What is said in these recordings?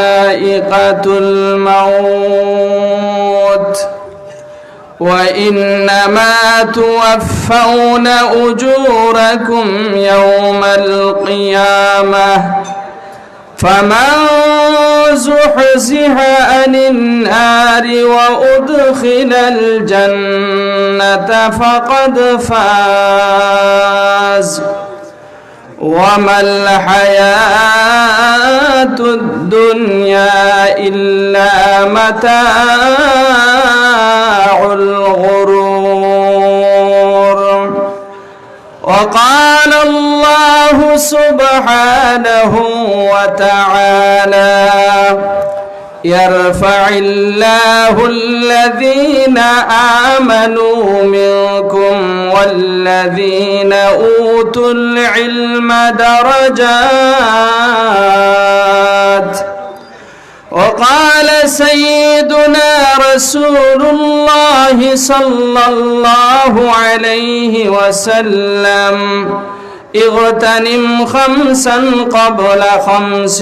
ذائقة الموت وإنما توفون أجوركم يوم القيامة فمن زحزح عن النار وأدخل الجنة فقد فاز وما الحياة الدنيا إلا متاع الغرور. وقال الله سبحانه وتعالى يرفع الله الذين آمنوا منكم والذين أوتوا العلم درجات. وقال سيدنا رسول الله صلى الله عليه وسلم اغتنم خمسا قبل خمس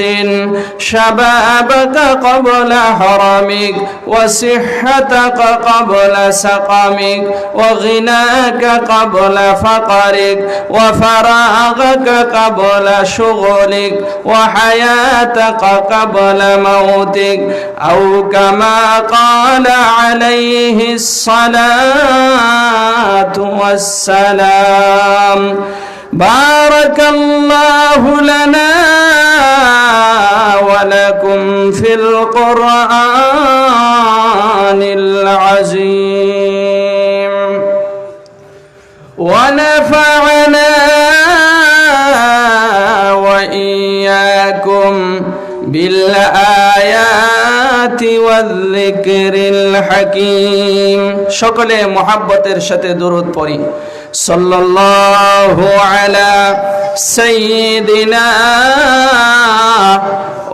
شبابك قبل حرمك وصحتك قبل سقمك وغناك قبل فقرك وفراغك قبل شغلك وحياتك قبل موتك أو كما قال عليه الصلاة والسلام. بارك الله لنا ولكم في القرآن العظيم ونفعنا وإياكم بالآيات والذكر الحكيم. সকলে মুহাব্বতের সাথে দরুদ পড়ি। সাল্লাল্লাহু আলা সাইয়্যিদিনা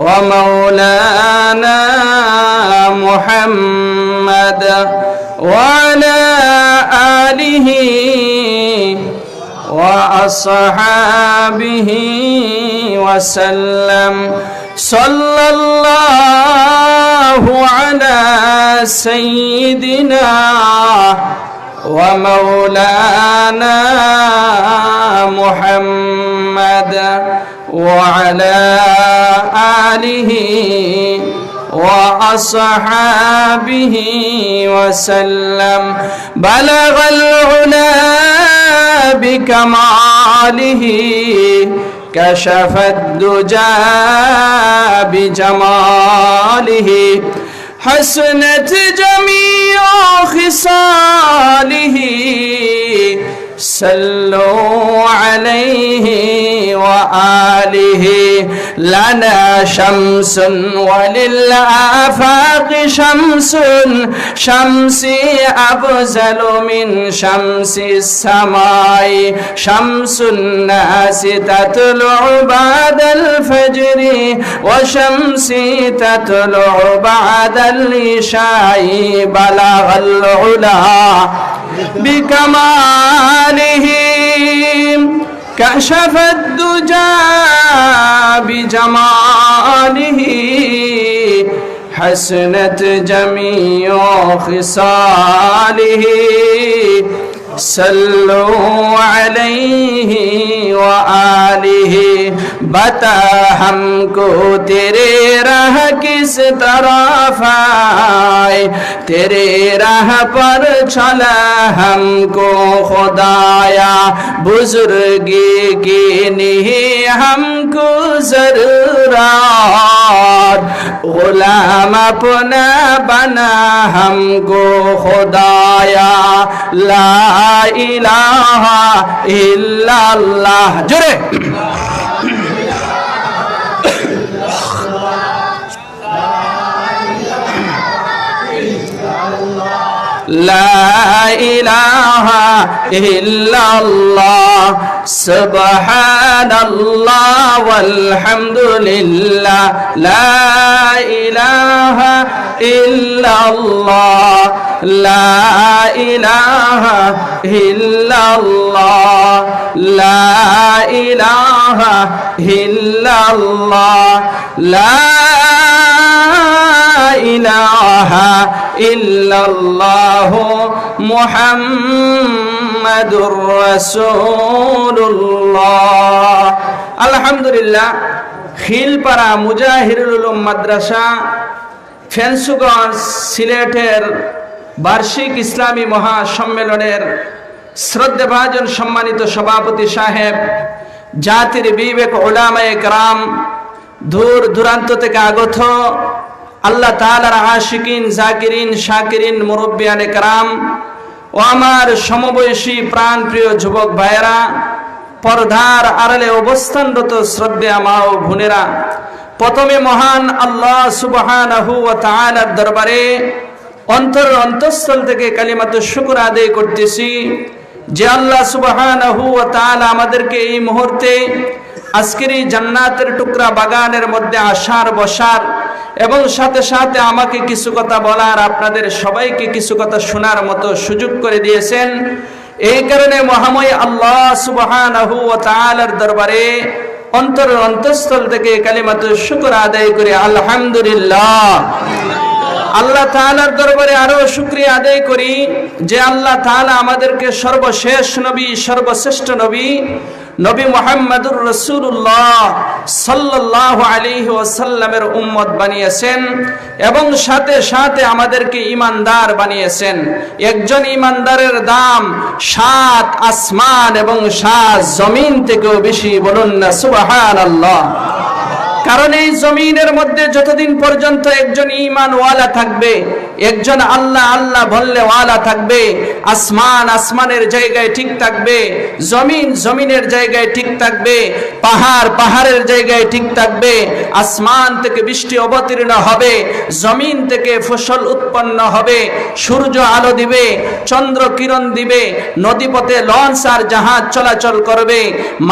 ওয়া মাওলানা মুহাম্মাদ ওয়া আলা আলিহি ওয়া আসহাবিহি ওয়া সাল্লাম। সাল্লাল্লাহু আলা সাইয়্যিদিনা ومولانا محمد وعلى آله وأصحابه وسلم. بلغ العلا بكماله كشف الدجى بجماله حسنت جميع خصاله صلوا عليه وآله. لنا شمس وللآفاق شمس شمسي أفضل من شمس السماء. شمس الناس تطلع بعد الفجر وشمسي تطلع بعد العشاء. بلغ العلا بكماله كشف الدجى بجماله حسنت جميع خصاله صلوا عليه وآله. बता हमको तेरे राह किस तरफ आए, तेरे राह पर चला हमको खुदाया, बुजुर्गी की नहीं हमको जरूरत, गुलाम अपना बना हमको खुदाया, ला इलाहा इल्लल्लाह। जुड़े ला इलाहा इल्लल्लाह सुब्हानल्लाह वल्हम्दुलिल्लाह ला इलाहा इल्लल्लाह ला इलाहा इल्लल्लाह ला इलाहा इल्लल्लाह ला ইল্লাল্লাহু মুহাম্মাদুর রাসূলুল্লাহ। আলহামদুলিল্লাহ, খিলপাড়া মুজাহিরুল উলুম মাদ্রাসা ফেন্সুগঞ্জ সিলেটের বার্ষিক ইসলামী মহাসম্মেলনের শ্রদ্ধেভাজন সম্মানিত সভাপতি সাহেব, জাতির বিবেক উলামায়ে কেরাম, দূর দূরান্ত থেকে আগত আল্লাহ তাআলার আশিকিন, জাকিরিন, শাকিরিন, মুরব্বিয়ানে কেরাম ও আমার সমবয়সী প্রাণপ্রিয় যুবক ভাইয়েরা, পর্দার আড়ালে অবস্থানরত শ্রদ্ধেয় মা ও বোনেরা, প্রথমে মহান আল্লাহ সুবহানাহু ওয়া তাআলার দরবারে অন্তঃস্থল থেকে কালিমাতুশ শুকর আদায় করতেছি যে আল্লাহ সুবহানাহু ওয়া তাআলা আমাদেরকে এই মুহূর্তে আজকের এই জান্নাতের টুকরা বাগানের মধ্যে আসার, বসার এবং সাথে সাথে আমাকে কিছু কথা বলার, আপনাদের সবাইকে কিছু কথা শোনার মতো সুযোগ করে দিয়েছেন। এই কারণে মহাময় আল্লাহ সুবহানাহু ওয়া তাআলার দরবারে অন্তঃস্থল থেকে কালিমাতুশ শুকর আদায় করে আলহামদুলিল্লাহ। আল্লাহ তাআলার দরবারে আরো শুকরিয়া আদায় করি যে আল্লাহ তাআলা আমাদেরকে সর্বশেষ নবী, সর্বশ্রেষ্ঠ নবী নবী মুহাম্মদুর রাসূলুল্লাহ সাল্লাল্লাহু আলাইহি ওয়াসাল্লামের উম্মত বানিয়েছেন এবং সাথে সাথে আমাদেরকে ঈমানদার বানিয়েছেন। একজন ঈমানদারের দাম 7 আসমান এবং 7 জমিন থেকেও বেশি, বলুন না সুবহানাল্লাহ। কারণ এই জমিনের মধ্যে যতদিন পর্যন্ত একজন ঈমানওয়ালা থাকবে, একজন আল্লাহ আল্লাহ বললে ওয়ালা থাকবে, আসমান আসমানের জায়গায় ঠিক থাকবে, জমিন জমিনের জায়গায় ঠিক থাকবে, পাহাড় পাহাড়ের জায়গায় ঠিক থাকবে, আসমান থেকে বৃষ্টি অবতীর্ণ হবে, জমিন থেকে ফসল উৎপন্ন হবে, সূর্য আলো দিবে, চন্দ্র কিরণ দিবে, নদীপথে লঞ্চ আর জাহাজ চলাচল করবে,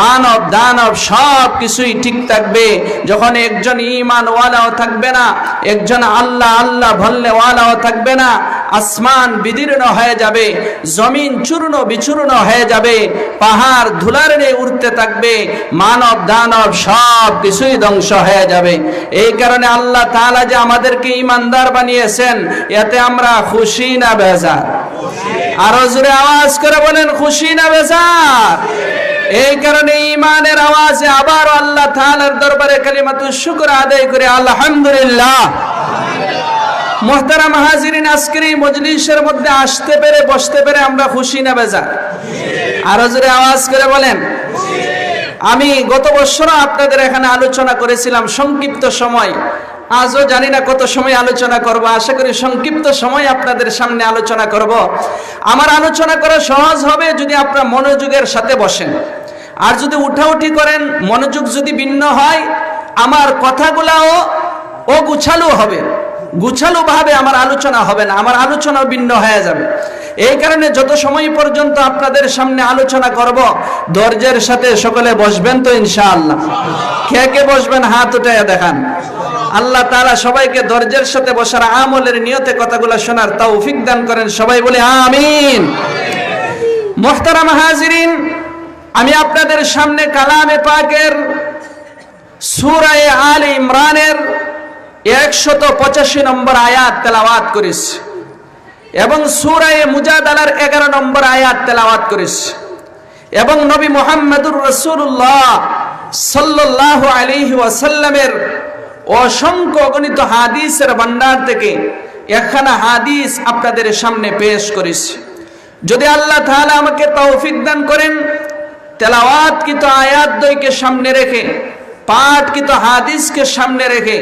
মানব দানব সব কিছুই ঠিক থাকবে। যখন একজন ঈমানওয়ালাও থাকবে না, একজন আল্লাহ আল্লাহ বললে ওয়ালাও থাকবে না, আসমান বিদীর্ণ হয়ে যাবে, জমিন চূর্ণ বিচূর্ণ হয়ে যাবে, পাহাড় ধুলার নিয়ে উঠতে থাকবে, মানব দানব সব কিছুই ধ্বংস হয়ে যাবে। এই কারণে আল্লাহ তাআলা যে আমাদেরকে ঈমানদার বানিয়েছেন, এতে আমরা খুশি না বেজার? আরো জোরে আওয়াজ করে বলেন, খুশি না বেজার? এই কারণে ঈমানের আওয়াজে আবার আল্লাহ তাআলার দরবারে কালিমাতুশ শুকর আদায় করে আলহামদুলিল্লাহ। মুহতারাম হাজিরিন, আজকের এই মজলিসের মধ্যে আসতে পেরে, বসতে পেরে আমরা খুশি না বেজার? আরো জোরে আওয়াজ করে বলেন। আমি গত বছর আপনাদের এখানে আলোচনা করেছিলাম সংক্ষিপ্ত সময়, আজও জানি না কত সময় আলোচনা করব, আশা করি সংক্ষিপ্ত সময় আপনাদের সামনে আলোচনা করব। আমার আলোচনা করা সহজ হবে যদি আপনারা মনোযোগের সাথে বসেন, আর যদি উঠাউঠি করেন, মনোযোগ যদি ভিন্ন হয়, আমার কথাগুলাও অগুছালো হবে, গুছালো ভাবে আমার আলোচনা হবে না, আমার আলোচনাও ভিন্ন হয়ে যাবে। এই কারণে যত সময় পর্যন্ত আপনাদের সামনে আলোচনা করব, ধৈর্যের সাথে সকলে বসবেন তো ইনশাআল্লাহ? কে কে বসবেন হাত উঠাইয়া দেখান। আল্লাহ তাআলা সবাইকে ধৈর্যের সাথে বসার, আমলের নিয়তে কথাগুলো শোনার তৌফিক দান করেন। সবাই বলে আমিন। মুহতারাম হাজিরিন, আমি আপনাদের সামনে কালামে পাকের সূরা আলে ইমরানের 185 নম্বর আয়াত তেলাওয়াত করেছি এবং সূরা মুজাদালার 11 নম্বর আয়াত তেলাওয়াত করেছি এবং নবী মুহাম্মদুর রাসূলুল্লাহ সাল্লাল্লাহু আলাইহি ওয়াসাল্লামের অসংখ্য অগণিত হাদিসের ভান্ডার থেকে একখানা হাদিস আপনাদের সামনে পেশ করেছি। যদি আল্লাহ তাআলা আমাকে তৌফিক দান করেন, তেলাওয়াতকৃত আয়াতদ্বয়কে সামনে রেখে, পাঠকৃত হাদিসকে সামনে রেখে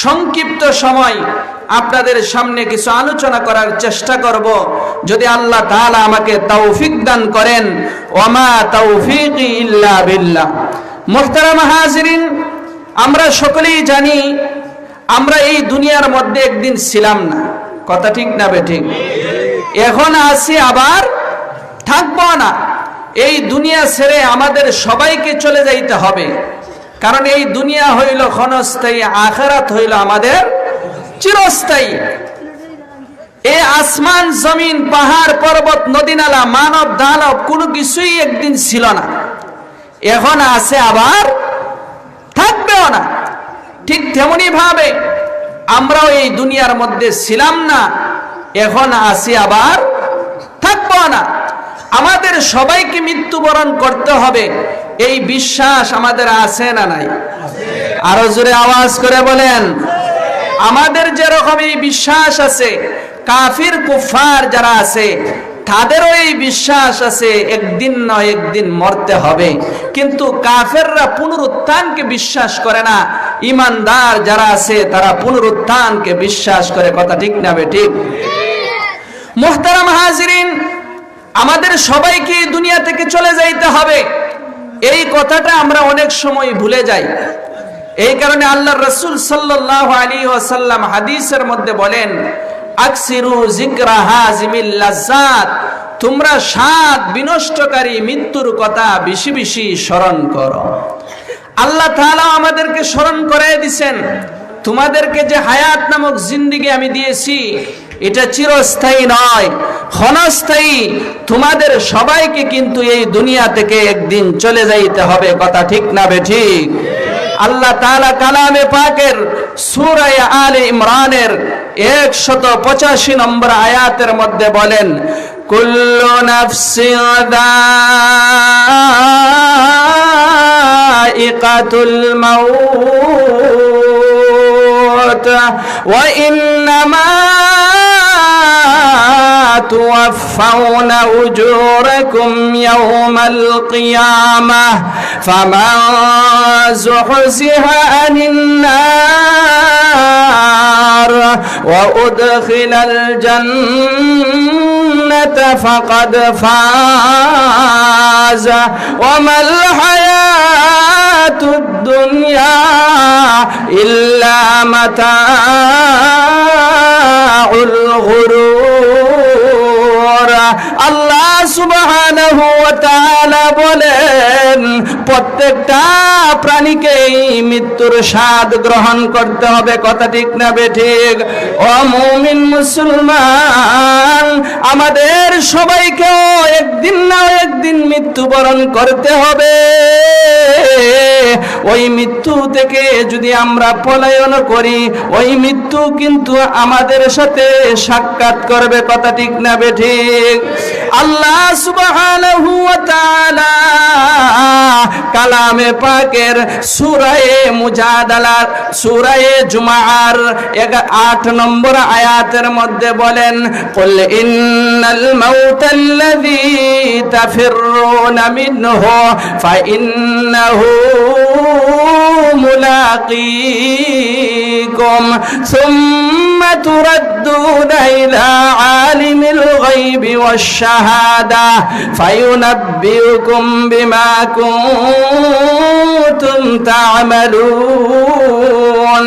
সংক্ষিপ্ত সময় আপনাদের সামনে কিছু আলোচনা করার চেষ্টা করব, যদি আল্লাহ তাআলা আমাকে তৌফিক দান করেন। ওয়ামা তৌফিকি ইল্লা বিল্লাহ। মুহতারাম হাজিরিন, আমরা সকলেই জানি আমরা এই দুনিয়ার মধ্যে একদিন ছিলাম না, কথা ঠিক না বেঠিক? এখন আছি, আবার থাকবো না। এই দুনিয়া ছেড়ে আমাদের সবাইকে চলে যাইতে হবে, কারণ এই দুনিয়া হইল ক্ষণস্থায়ী, আখিরাত হইল আমাদের চিরস্থায়ী। এই আসমান জমিন পাহাড় পর্বত নদী নালা মানব দানব কোনো কিছুই একদিন ছিল না, এখন আছে, আবার থাকবেও না। ঠিক তেমনি ভাবে আমরাও এই দুনিয়ার মধ্যে ছিলাম না, এখন আসি আবার থাকবো না। আমাদের সবাইকে মৃত্যুবরণ করতে হবে, এই বিশ্বাস আমাদের আছে না নাই? আরো জোরে আওয়াজ করে বলেন। আমাদের যেরকম এই বিশ্বাস আছে, কাফির কুফার যারা আছে তাদেরও এই বিশ্বাস আছে একদিন নয় একদিন মরতে হবে, কিন্তু কাফেররা পুনরুত্থানকে বিশ্বাস করে না। ঈমানদার যারা আছে তারা পুনরুত্থানকে বিশ্বাস করে। কথা ঠিক না বেঠিক? মুহতারাম হাজিরিন, আমাদের সবাইকে দুনিয়া থেকে চলে যাইতে হবে, এই কথাটা আমরা অনেক সময় ভুলে যাই। এই কারণে আল্লাহর রাসূল সাল্লাল্লাহু আলাইহি ওয়াসাল্লাম হাদিসের মধ্যে বলেন, আকসিরু যিকরা হাজিমিল লাজ্জাত, তোমরা স্বাদ বিনষ্টকারী মৃত্যুর কথা বেশি বেশি স্মরণ করো। আল্লাহ তাআলা আমাদেরকে স্মরণ করায় দিবেন, তোমাদেরকে যে হায়াত নামক জিন্দেগি আমি দিয়েছি এটা চিরস্থায়ী নয়, ক্ষণস্থায়ী। তোমাদের সবাইকে কিন্তু এই দুনিয়া থেকে একদিন চলে যাইতে হবে। কথা ঠিক না বেঠিক? আল্লাহ তাআলা কালামে পাকের সূরা আলে ইমরানের 185 নম্বর আয়াতের মধ্যে বলেন, কুল্লু নাফসিন যায়িকাতুল মাউত ওয়া ইন্নামা توفون أجوركم يوم القيامة فمن زحزح عن النار وأدخل الجنة فقد فاز وما الحياة الدنيا إلا متاع الغرور। আল্লাহ সুবহানাহু ওয়া তাআলা বলেন, প্রত্যেকটা প্রাণীকে মৃত্যুর স্বাদ গ্রহণ করতে হবে। কথা ঠিক না বেঠিক? ও মুমিন মুসলমান, আমাদের সবাইকেও একদিন না একদিন মৃত্যুবরণ করতে হবে। ওই মৃত্যু থেকে যদি আমরা পলায়ন করি, ওই মৃত্যু কিন্তু আমাদের সাথে সাক্ষাৎ করবে। কথা ঠিক না বেঠিক? আল্লাহ সুবহানাহু ওয়া তাআলা কালামে পাকের সূরা মুজাদালা সূরা জুমার 8 নম্বর আয়াতের মধ্যে বলেন, কুল ইন্নাল মাউতাল্লাযী তাফিররুনা মিনহু ফাইন্নাহু মুলাকীকুম সুম্মা তুরাদ্দুনা ইলা আলিমিল গায়বি ওয়াশ শাহাদা ফায়ুনাব্বিউকুম বিমা কুনতুম তা'মালুন।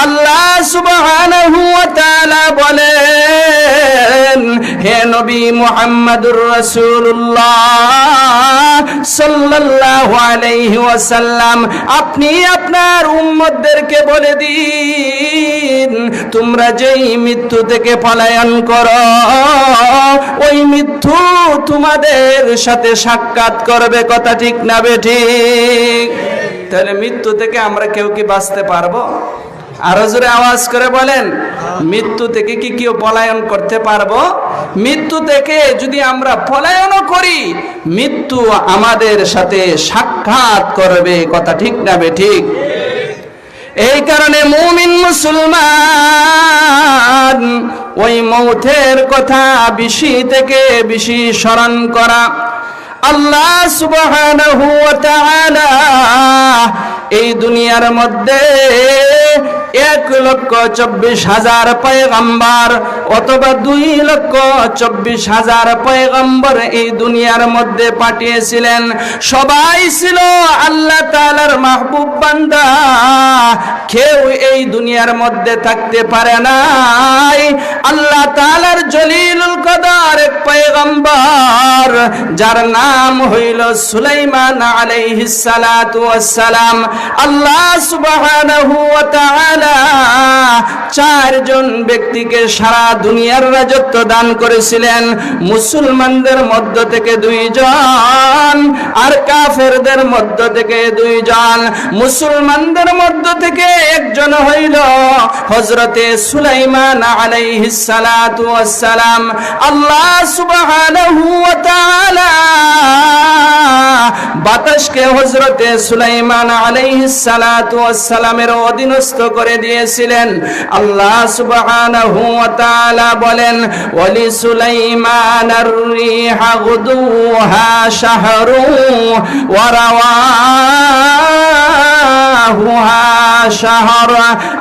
আল্লাহ সুবহানাহু ওয়া তাআলা বলেন, হে নবী মুহাম্মদুর রাসূলুল্লাহ সাল্লাল্লাহু আলাইহি ওয়াসাল্লাম, আপনি আপনার উম্মতদেরকে বলে দিন, তোমরা যেই মৃত্যু থেকে পলায়ন করো ওই মৃত্যু তোমাদের সাথে সাক্ষাৎ করবে। কথা ঠিক না বেঠিক? তাহলে মৃত্যু থেকে আমরা কেউ কি বাঁচতে পারবো? আরো জোরে আওয়াজ করে বলেন, মৃত্যু থেকে কি কেউ পলায়ন করতে পারবো? মৃত্যু থেকে যদি আমরা পলায়নও করি, মৃত্যু আমাদের সাথে সাক্ষাৎ করবে। কথা ঠিক না বেঠিক? এই কারণে মুমিন মুসলমান ওই মৌতের কথা বেশি থেকে বেশি স্মরণ করা। আল্লাহ সুবহানাহু ওয়া তাআলা এই দুনিয়ার মধ্যে 1,24,000 পয়গম্বর অথবা 2,24,000 পয়গম্বর এই দুনিয়ার মধ্যে পাঠিয়েছিলেন। সবাই ছিল আল্লাহ তাআলার মাহবুব বান্দা, কেউ এই দুনিয়ার মধ্যে থাকতে পারে নাই। আল্লাহ তাআলার জলিলুল কদর এক পয়গম্বর, যার নাম হইল সুলাইমান আলাইহিস সালাতু ওয়াস সালাম। আল্লাহ সুবহানাহু ওয়া তাআলা চারজন ব্যক্তিকে সারা দুনিয়ার রাজত্ব দান করেছিলেন। মুসলমানদের মধ্য থেকে দুইজন, আর কাফেরদের মধ্য থেকে দুইজন। মুসলমানদের মধ্য থেকে একজন হইল হযরতে সুলাইমান আলাইহিস সালাতু ওয়াস সালাম। আল্লাহ সুবহানাহু ওয়া তাআলা বাতাসকে হযরতে সুলাইমান আলাইহিস সালাতু ওয়াস সালামের অধীনস্থ করে দিয়েছিলেন। আল্লাহ সুবহানাহু ওয়া তাআলা বলেন, ওয়ালি সুলাইমানার রিহা গুদুহা শাহরু ওয়া রাওয়াহুহা শাহর।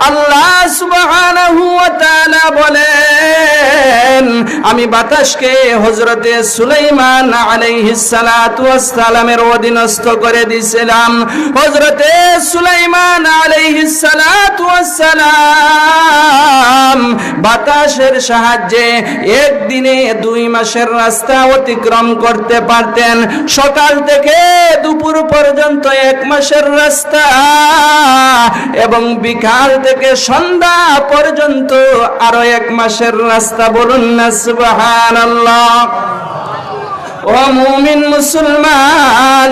আল্লাহ সুবহানাহু ওয়া তাআলা বলেন, আমি বাতাসকে হযরতে সুলাইমান আলাইহিস সালাতু ওয়াস সালামের অধীনস্থ করে দিয়েছিলাম। হযরতে সুলাইমান আলাইহিস সালাতু ওয়াস সালাম বাতাসের সাহায্যে একদিনে 2 মাসের রাস্তা অতিক্রম করতে পারতেন। সকাল থেকে দুপুর পর্যন্ত 1 মাসের রাস্তা, এবং বিকাল থেকে সন্ধ্যা পর্যন্ত আরো 1 মাসের রাস্তা। বলুন না সুবহানাল্লাহ। ও মুমিন মুসলমান,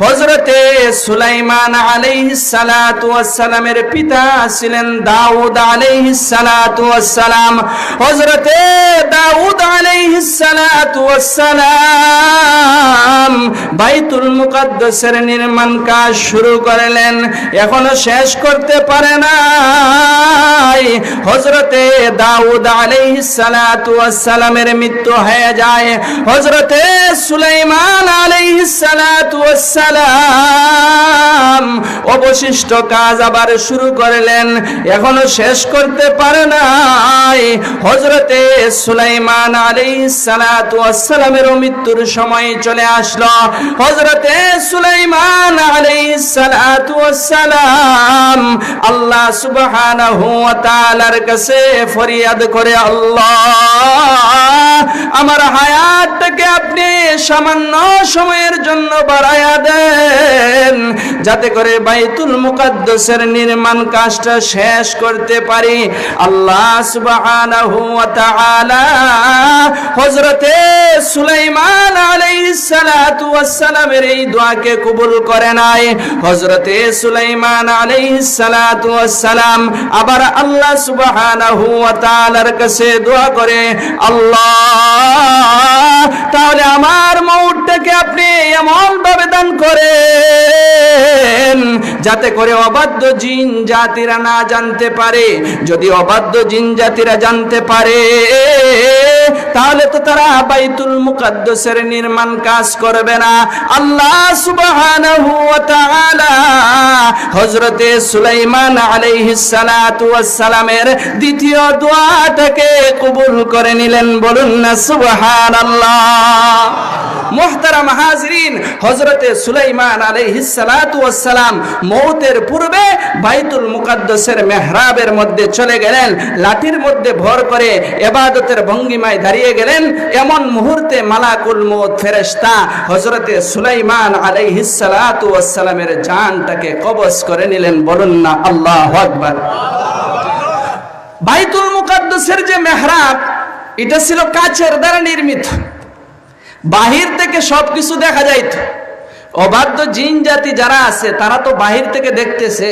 হযরতে সুলাইমান আলাইহিস সালাতু ওয়াস সালামের পিতা ছিলেন দাউদ আলাইহিস সালাতু ওয়াস সালাম। হযরতে দাউদ আলাইহিস সালাতু ওয়াস সালাম বাইতুল মুকাদ্দাসের নির্মাণ কাজ শুরু করলেন, এখনো শেষ করতে পারে নাই। হযরতে দাউদ আলাইহিস সালাতু ওয়াস সালামের মৃত্যু হয়ে যায়। হযরতে সুলাইমান আলাইহিস সালাতু ওয়াস সালাম অবশিষ্ট কাজ আবার শুরু করলেন, এখনো শেষ করতে পারে নাই। হযরতে সুলাইমান আলাইহিস সালাতু ওয়াস সালামের মৃত্যুর সময় চলে আসলো। হযরতে সুলাইমান আলাইহিস সালাতু ওয়াস সালাম আল্লাহ সুবহানাহু ওয়া তাআলার কাছে ফরিয়াদ করে, আল্লাহ, আমার হায়াতটাকে আপনি সামান্য সময়ের জন্য বাড়ায়া দেন, যাতে করে বাইতুল মুকাদ্দাসের নির্মাণ কাজটা শেষ করতে পারি। আল্লাহ সুবহানাহু ওয়া তাআলা হযরতে সুলাইমান আলাইহিস সালাতু ওয়াস সালামের এই দোয়াকে কবুল করে নাই। হযরতে সুলাইমান আলাইহিস সালাতু ওয়াস সালাম আবার আল্লাহ সুবহানাহু ওয়া তাআলার কাছে দোয়া করে, আল্লাহ, তাহলে আমার মউতটাকে আপনি এমন ভাবে দান করেন যাতে করে অবাধ্য জিন জাতিরা না জানতে পারে। যদি অবাধ্য জিন জাতিরা জানতে পারে তাহলে তো তারা বাইতুল মুকাদ্দাসের নির্মাণ কাজ করবে না। আল্লাহ সুবহানাহু ওয়া তাআলা হযরতে সুলাইমান আলাইহিস সালাতু ওয়াস সালামের দ্বিতীয় দোয়াটাকে কবুল করে নিলেন। বলুন না সুবহানাল্লাহ। মুহতারাম হাজিরিন, হযরতে সুলাইমান আলাইহিস সালাতু ওয়াস সালাম মওতের পূর্বে বাইতুল মুকাদ্দাসের মিহরাবের মধ্যে চলে গেলেন, লাঠির মধ্যে ভর করে ইবাদতের ভঙ্গিমায় দাঁড়িয়ে গেলেন। এমন মুহূর্তে মালাকুল মউত ফেরেশতা হযরতে সুলাইমান আলাইহিস সালাতু ওয়াস সালামের জানটাকে কবজ করে নিলেন। বলুন না আল্লাহু আকবার। বাইতুল মুকাদ্দাসের যে মিহরাব, এটা ছিল কাচের দ্বারা নির্মিত। বাহির থেকে সবকিছু দেখা যাইত। অবাধ্য জিন জাতি যারা আছে তারা তো বাহির থেকে দেখতেছে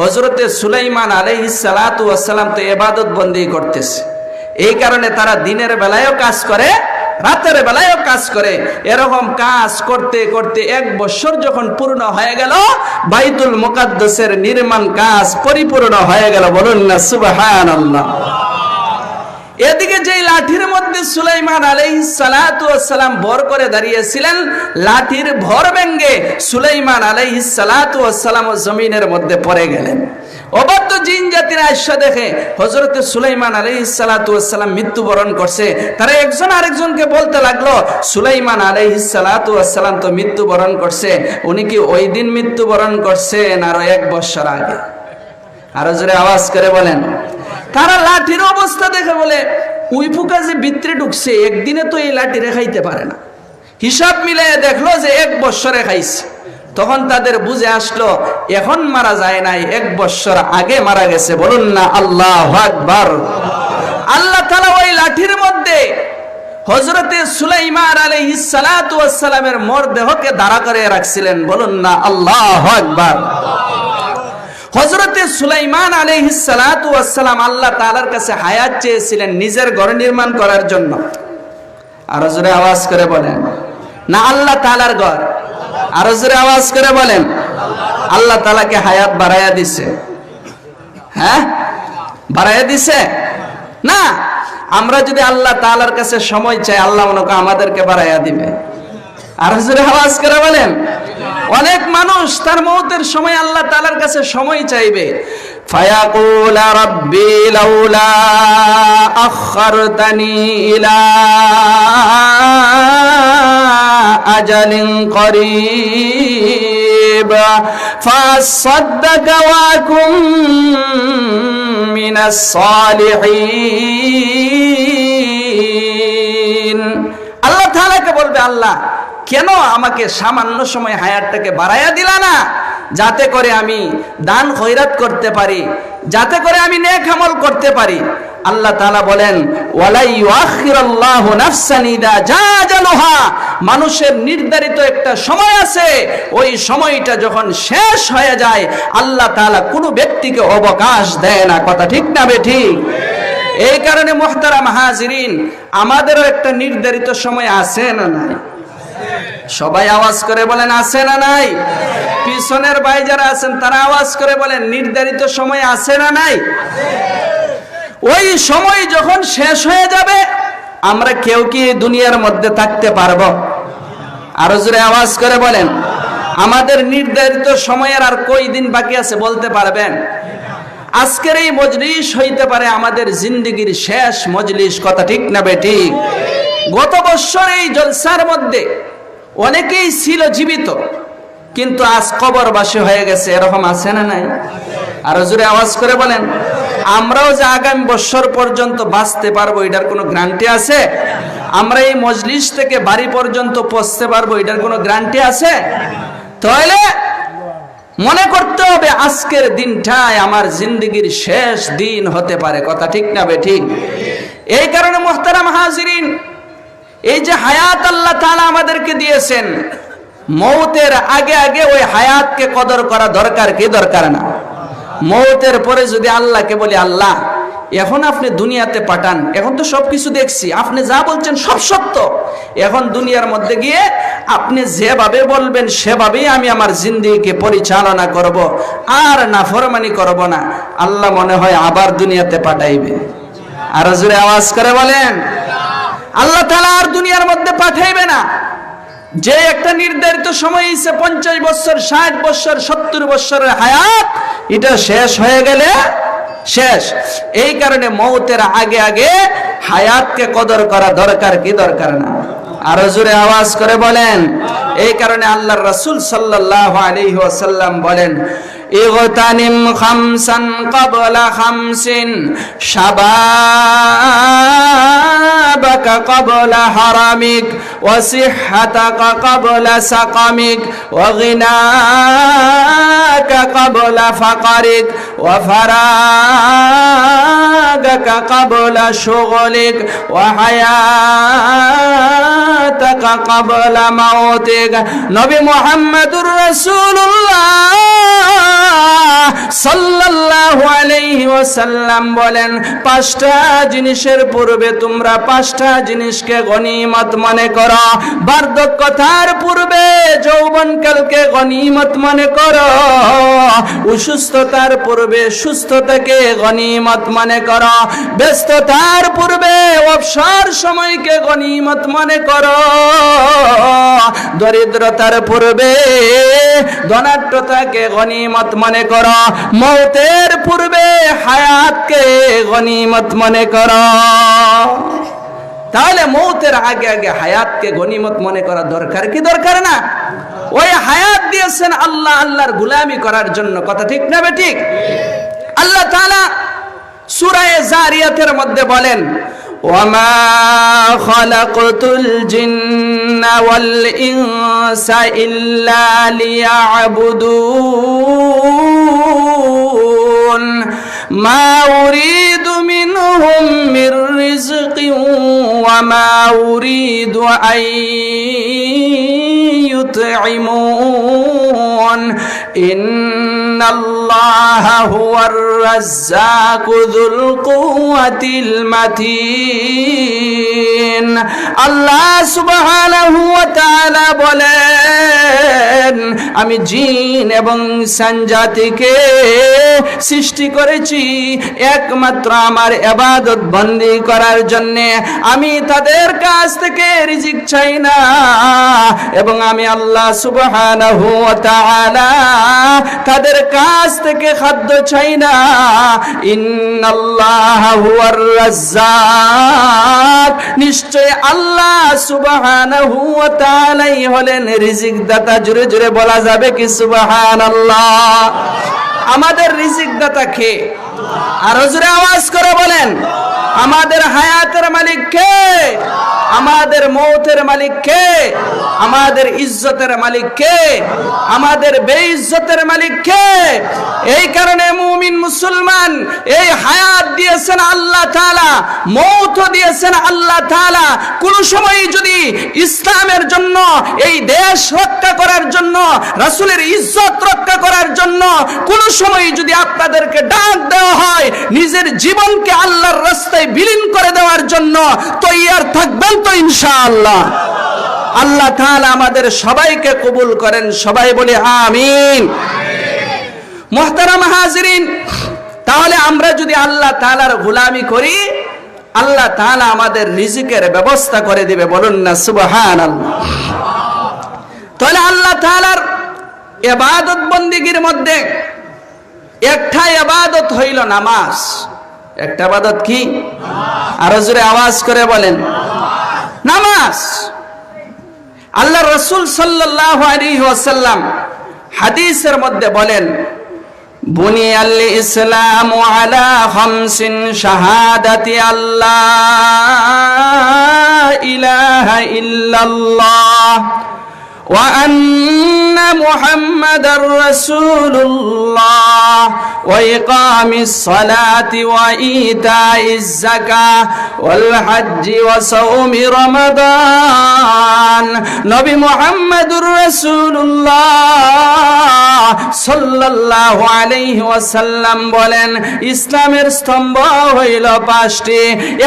হযরতে সুলাইমান আলাইহিস সালাতু ওয়াস সালাম তো ইবাদত বন্দেগী করতেছে। এই কারণে তারা দিনের বেলায়ও কাজ করে, রাতের বেলায়ও কাজ করে। এরকম কাজ করতে করতে 1 বছর যখন পূর্ণ হয়ে গেল, বাইতুল মুকাদ্দাসের নির্মাণ কাজ পরিপূর্ণ হয়ে গেল। বলুন না সুবহানাল্লাহ। এদিকে যে লাঠির মধ্যে সুলাইমান আলাইহিস সালাতু ওয়াস সালাম ভর করে দাঁড়িয়েছিলেন, লাঠির ভর ভেঙে সুলাইমান আলাইহিস সালাতু ওয়াস সালাম জমিনের মধ্যে পড়ে গেলেন। অবাধ্য জিন জাতিরা আয়েশা দেখে হযরতে সুলাইমান আলাইহিস সালাতু ওয়াস সালাম মৃত্যুবরণ করছে। তারা একজন আরেকজনকে বলতে লাগলো, সুলাইমান আলাইহিস সালাতু ওয়াস সালাম তো মৃত্যুবরণ করছে, উনি কি ওই দিন মৃত্যুবরণ করছেন আরো 1 বছর আগে? আরো জোরে আওয়াজ করে বলেন। তারা লাঠির অবস্থা দেখে বলে, ওই পোকা যে ভিতরে ঢুকছে একদিনে তো এই লাঠি রেখাইতে পারে না। হিসাব মিলিয়ে দেখলো যে 1 বছরে খাইছে। তখন তাদের বুঝে আসলো এখন মারা যায় নাই, 1 বছর আগে মারা গেছে। বলুন না আল্লাহু আকবার। আল্লাহ তাআলা ওই লাঠির মধ্যে হযরতে সুলাইমান আলাইহিস সালাতু ওয়াস সালামের মরদেহকে দাঁড়া করে রাখছিলেন। বলুন না আল্লাহু আকবার। হযরতে সুলাইমান আলাইহিস সালাতু ওয়াস সালাম আল্লাহ তাআলার কাছে হায়াত চেয়েছিলেন নিজের ঘর নির্মাণ করার জন্য। আর জোরে আওয়াজ করে বলেন না আল্লাহ তাআলার ঘর। আর জোরে আওয়াজ করে বলেন আল্লাহ তাআলাকে হায়াত বাড়ায়া দিছে। হ্যাঁ, বাড়ায়া দিছে না। আমরা যদি আল্লাহ তাআলার কাছে সময় চাই, আল্লাহ মনে করে আমাদেরকে বাড়ায়া দিবে। আর জোরে আওয়াজ করে বলেন। অনেক মানুষ তার মওতের সময় আল্লাহ তাআলার কাছে সময় চাইবে, ফায়াকুল রাব্বি লাউলা আখখারতানি ইলা আজালিন করিব ফাসাদদাকা ওয়া কুম মিনাস সালিহিন। আল্লাহ তাআলাকে বলবে, আল্লাহ কেন আমাকে সামান্য সময় হায়াতটাকে বাড়ায়া দিলা না, যাতে করে আমি দান খয়রাত করতে পারি, যাতে করে আমি নেক আমল করতে পারি। আল্লাহ তাআলা বলেন ওয়ালা ইউআখিরুল্লাহু নাফসান ইযা জাআ আজালুহা, মানুষের নির্ধারিত একটা সময় আছে, ওই সময়টা যখন শেষ হয়ে যায় আল্লাহ তাআলা কোনো ব্যক্তিকে অবকাশ দেয় না। কথা ঠিক না বেঠিক? এই কারণে মুহতারাম হাজিরিন, আমাদেরও একটা নির্ধারিত সময় আছে না নাই? সবাই আওয়াজ করে বলেন আছে না নাই? পিছনের ভাই যারা আছেন তারা আওয়াজ করে বলেন নির্ধারিত সময় আছে না নাই? ওই সময় যখন শেষ হয়ে যাবে আমরা কেউ কি দুনিয়ার মধ্যে থাকতে পারবো? আরো জোরে আওয়াজ করে বলেন আমাদের নির্ধারিত সময়ের আর কয় দিন বাকি আছে বলতে পারবেন? আজকের এই মজলিস হইতে পারে আমাদের জিন্দেগির শেষ মজলিস। কথা ঠিক না বেঠিক? গত বছর এই জলসার মধ্যে অনেকেই ছিল জীবিত, কিন্তু আজ কবরবাসী হয়ে গেছে। এরকম আছে না নাই? আরো জোরে আওয়াজ করে বলেন। আমরাও যে আগামী বছর পর্যন্ত বাঁচতে পারবো এটার কোনো গ্যারান্টি আছে? আমরা এই মজলিস থেকে বাড়ি পর্যন্ত পৌঁছতে পারবো এটার কোনো গ্যারান্টি আছে? তাহলে মনে করতে হবে আজকের দিনটাই আমার জিন্দেগির শেষ দিন হতে পারে। কথা ঠিক না বেঠিক? এই কারণে মুহতারাম হাজিরিন, এই যে হায়াত আল্লাহ তাআলা আমাদেরকে দিয়েছেন, মওতের আগে আগে ওই হায়াতকে কদর করা দরকার কি দরকার না? মওতের পরে যদি আল্লাহকে বলি আল্লাহ এখন আপনি দুনিয়াতে পাঠান, এখন তো সবকিছু দেখছি, আপনি যা বলছেন সব সত্য, এখন দুনিয়ার মধ্যে গিয়ে আপনি যেভাবে বলবেন সেভাবেই আমি আমার জিন্দেগিকে পরিচালনা করব, আর নাফরমানি করব না। আল্লাহ মনে হয় আবার দুনিয়াতে পাঠাইবে। আর জোরে আওয়াজ করে বলেন আল্লাহ তাআলা আর দুনিয়ার মধ্যে পাঠাইবে না। যে একটা নির্ধারিত সময় আছে 50 বছর, 60 বছর, 70 বছরের হায়াত, এটা শেষ হয়ে গেলে শেষ। এই কারণে মওতের আগে আগে হায়াতকে কদর করা দরকার কি দরকার না? আরো জোরে আওয়াজ করে বলেন। এই কারণে আল্লাহর রাসূল সাল্লাল্লাহু আলাইহি ওয়াসাল্লাম বলেন ইগতানিম খামসান ক্বাবলা খামসিন শাবাবাকা ক্বাবলা হারামিক ওয়া সিহহাতাকা ক্বাবলা সাকামিক ওয়া গিনাকা ক্বাবলা ফাকারিক ওয়া ফারাগাকা ক্বাবলা শুগলিক ওয়া হায়াতাকা ক্বাবলা মাউতিক। নবী মুহাম্মদুর রাসূলুল্লাহ সাল্লাল্লাহু আলাইহি ওয়াসাল্লাম বলেন 5টা জিনিসের পূর্বে তোমরা 5টা জিনিসকে গনিমত মনে করো। বার্ধক্যতার পূর্বে যৌবনকালকে গনিমত মনে করো। অসুস্থতার পূর্বে সুস্থতাকে গনিমত মনে করো। ব্যস্ততার পূর্বে অবসর সময়কে গনিমত মনে করো। দরিদ্রতার পূর্বে ধনাঢ্যতাকে গনিমত মনে করো। মওতের পূর্বে হায়াতকে গনিমত মনে করো। তাহলে মওতের আগে আগে হায়াতকে গনিমত মনে করা দরকার কি দরকার না? ওই হায়াত দিয়েছেন আল্লাহ আল্লাহর গোলামি করার জন্য। কথা ঠিক না বেঠিক? আল্লাহ তাআলা সূরা জারিয়াতের মধ্যে বলেন ওয়ামা খালাকতুল জিন্না ওয়াল ইনসা ইল্লা লিয়াবুদুন মা উরিদু মিনহুম মির রিজকিন ওয়া মা উরিদু আন ইউতঈমুন ইন্নাল্লাহা হুয়ার রাজ্জাকু যুল কুওয়াতিল মাতিন। আল্লাহ সুবহানাহু ওয়া তাআলা বলেন, আমি জিন এবং ইনসান জাতিকে সৃষ্টি করেছি একমাত্র আমার ইবাদত বন্দী করার জন্য। আমি তাদের কাছ থেকে রিজিক চাই না এবং আমি আল্লাহ সুবহানাহু ওয়া তাআলা তাদের কাছ থেকে খাদ্য চাই না। ইন্নাল্লাহা হুয়ার রাজ্জাক, নিশ্চয় আল্লাহ সুবহানাহু ওয়া তাআলাই হলেন রিজিক দাতা। জোরে জোরে বলা যাবে কি সুবহানাল্লাহ? আমাদের রিজিক দাতা কে? আরো জোরে আওয়াজ করে বলেন, আমাদের হায়াতের মালিক কে? আমাদের মৌতের মালিক কে? আমাদের ইজ্জতের মালিক কে? আমাদের বেইজ্জতের মালিক কে? এই কারণে মুমিন মুসলমান এই হায়াত দিয়েছেন আল্লাহ তাআলা, মৌত দিয়েছেন আল্লাহ তাআলা। কোন সময় যদি ইসলামের জন্য, এই দেশ রক্ষা করার জন্য, রাসূলের ইজ্জত রক্ষা করার জন্য কোন সময় যদি আপনাদেরকে ডাক দেওয়া হয় নিজের জীবনকে আল্লাহর রাস্তায় বিলীন করে দেওয়ার জন্য, তৈয়ার থাকবেন তো ইনশাআল্লাহ? আল্লাহ তাআলা আমাদের সবাইকে কবুল করেন, সবাই বলে আমিন। মুহতারাম হাজিরিন, তাহলে আমরা যদি আল্লাহ তাআলার গোলামি করি, আল্লাহ তাআলা আমাদের রিজিকের ব্যবস্থা করে দিবে। বলুন না সুবহানাল্লাহ। তাহলে আল্লাহ তাআলার ইবাদত বন্দেগীর মধ্যে একটা ইবাদত হইল নামাজ। একটা ইবাদত কি? আরো জোরে আওয়াজ করে বলেন, নামাজ। আল্লাহ রাসূল সাল্লাল্লাহু আলাইহি ওয়াসাল্লাম হাদিসের মধ্যে বলেন, বুনিয়াল ইসলামু আলা খামসিন শাহাদাতি আল্লাহ ইলাহা ইল্লাল্লাহ ওয়া আন্না মুহাম্মাদার রাসূলুল্লাহ ওয়া ইকামিস সালাতি ওয়া ইতাইজ যাকাহ ওয়াল হজ্জি ওয়া সাওমি রমাদান। নবী মুহাম্মাদুর রাসূলুল্লাহ সাল্লাল্লাহু আলাইহি ওয়াসাল্লাম বলেন, ইসলামের স্তম্ভ হইল পাঁচটি।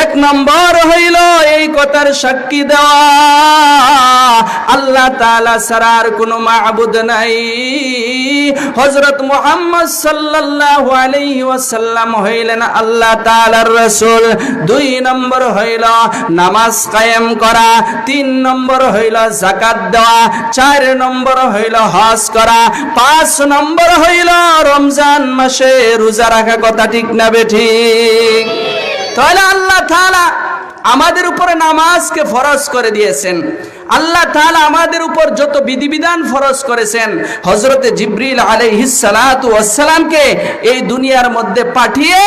এক নম্বর হইল এই কথার সাক্ষী দেওয়া আল্লাহ তাআলা ছাড়া আর কোনো মাবুদ নাই। হযরত মুহাম্মদ সাল্লাল্লাহু আলাইহি ওয়াসাল্লাম হইলেন আল্লাহ তাআলার রাসূল। দুই নম্বর হইল নামাজ কায়েম করা। তিন নম্বর হইল যাকাত দেওয়া। চার নম্বর হইল হজ করা। পাঁচ নম্বর হইল রমজান মাসে রোজা রাখা। কথা ঠিক না বেঠিক? তাহলে আল্লাহ তাআলা আমাদের উপরে নামাজকে ফরজ করে দিয়েছেন। আল্লাহ তাআলা আমাদের উপর যত বিধিবিধান ফরজ করেছেন, হযরতে জিবরিল আলাইহিস সালাতু ওয়াস সালামকে এই দুনিয়ার মধ্যে পাঠিয়ে